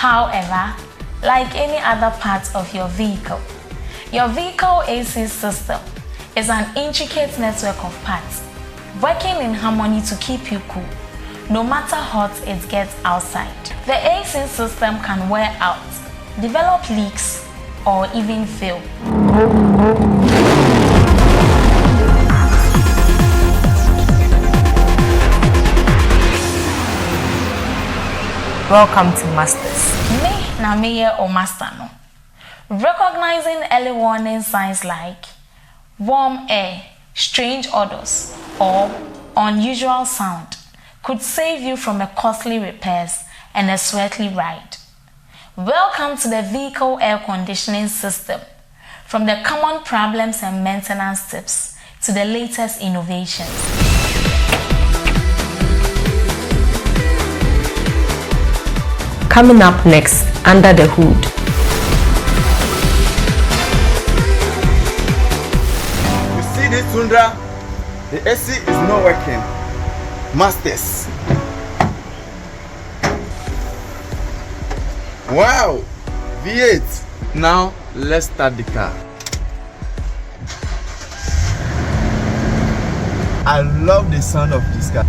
However, like any other part of your vehicle AC system is an intricate network of parts working in harmony to keep you cool, no matter how hot it gets outside. The AC system can wear out, develop leaks, or even fail. Welcome to Masters. Me na meye o master no. Recognizing early warning signs like warm air, strange odors, or unusual sound could save you from a costly repairs and a sweaty ride. Welcome to the vehicle air conditioning system. From the common problems and maintenance tips to the latest innovations. Coming up next, Under the Hood. You see this, Tundra? The AC is not working. Masters. Wow! V8. Now, let's start the car. I love the sound of this car.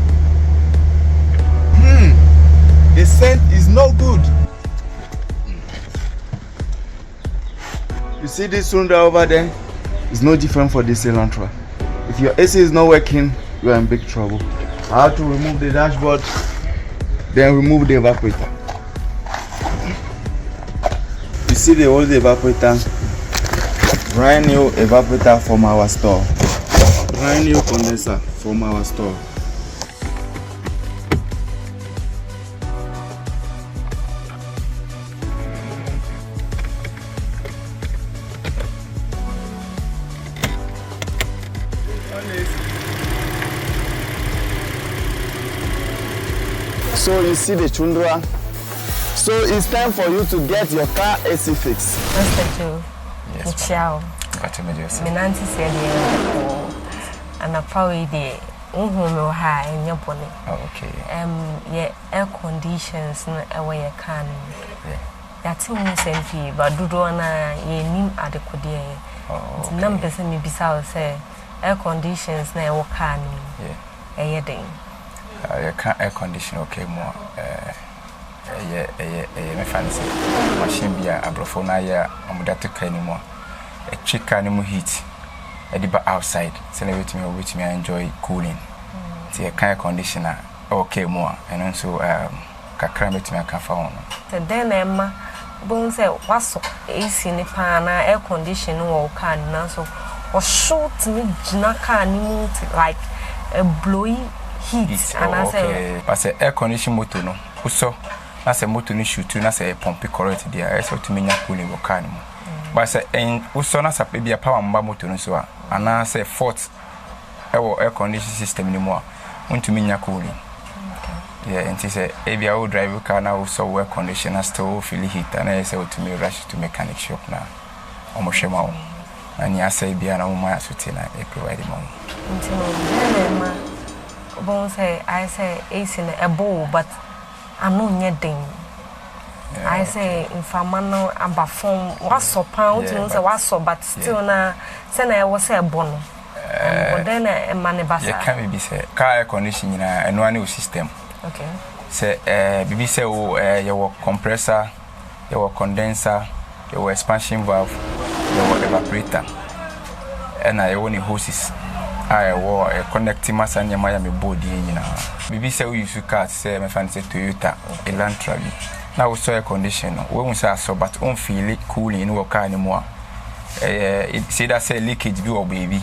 The scent is no good. You see this Tundra over there? It's no different for this Elantra. If your AC is not working, you are in big trouble. I have to remove the dashboard, then remove the evaporator. You see the old evaporator? Brand new evaporator from our store. Brand new condenser from our store. So you see the Tundra. So it's time for you to get your car AC fixed. Mr. Joe, Yes, ciao. Minanti said and I probably the high in your pony. Okay. Yeah, air conditions away a can. That's me, but do ye nim adequate. Numbers and maybe say air conditions na work can. Yeah, thing. Air condition okay more. Me fancy machine be a brofona ya amudatuka anymore. A chicken anymore heat. Ediba outside. So let me enjoy cooling. See a kind of conditioner okay more and also kakra me aka fa on. Then Emma bon say what's AC ni pana air condition wo can na so or shoot me jina car ni like a blowing heat and I say but say air condition motor no so na say motor ni shoot na say pump correct there so to me nya cooling wo car ni mo but say en so na say be a power mba motor no so and na say fault air condition system ni mo want me nya cooling. Yeah, and he said, if I will drive a car now, also air conditioner still feel heat, and I say to me, rush to mechanic shop now. Almost a mile. And I say, be an old man, I provide him on. I say, ace in a bowl, but I'm not netting. I say, in Famano, I'm a phone, what's so pound, what's so, but still now, send I was a bon. Then a money bus. You can't be said, car air conditioning and one new system. Okay. Say, BB say, your compressor, your condenser, your expansion valve, your evaporator, and I only hoses. I wore a connecting mass and your Miami body, you know. BB say, we use cars, say, my fancy Toyota, Elantra. Now we saw a condition, we say so, but don't feel it cooling in our car anymore. See that say leakage, do or baby.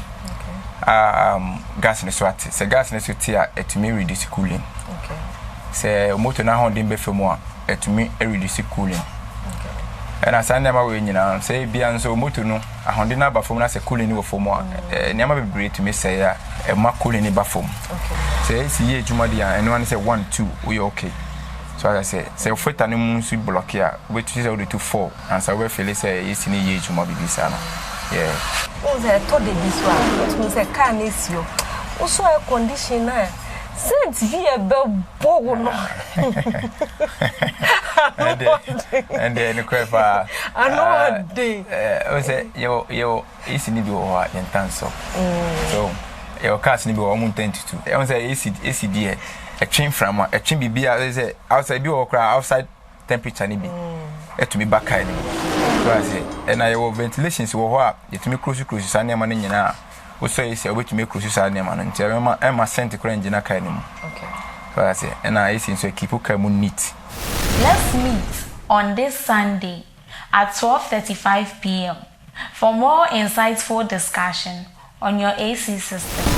Gas in the swat. Say gas in the swat to me reduce cooling. Okay. Say motor na hon dimbe fe mo to me reduce cooling. Okay. And as I never we nyina say bia nso motor no ahonde na ba fom na say cooling wo fom nyama bebre to me say e ma cooling ni ba fom. Okay. Say si ye juma dia and one say 1 2 we okay. So as I say feta no mu su block here we to say we to 4 and so we feel say is ni ye juma bibisa no. Yeah. Oh, they told this one. It means a car needs you. Also, a conditioner. Since be a bell bow. And then the crap. I know what day. I say yo easy need to in terms of so your cars need to be 122. I say easy there. A train from a train be say outside be or outside temperature need be. To be back high. So I say and I will ventilation so what it me cruise and man nyina. We say is a way to make cruise and man until Emma sent to engine a kind. Okay. So I say and I see so keep neat. Let's meet on this Sunday at 12:35 p.m. for more insightful discussion on your AC system.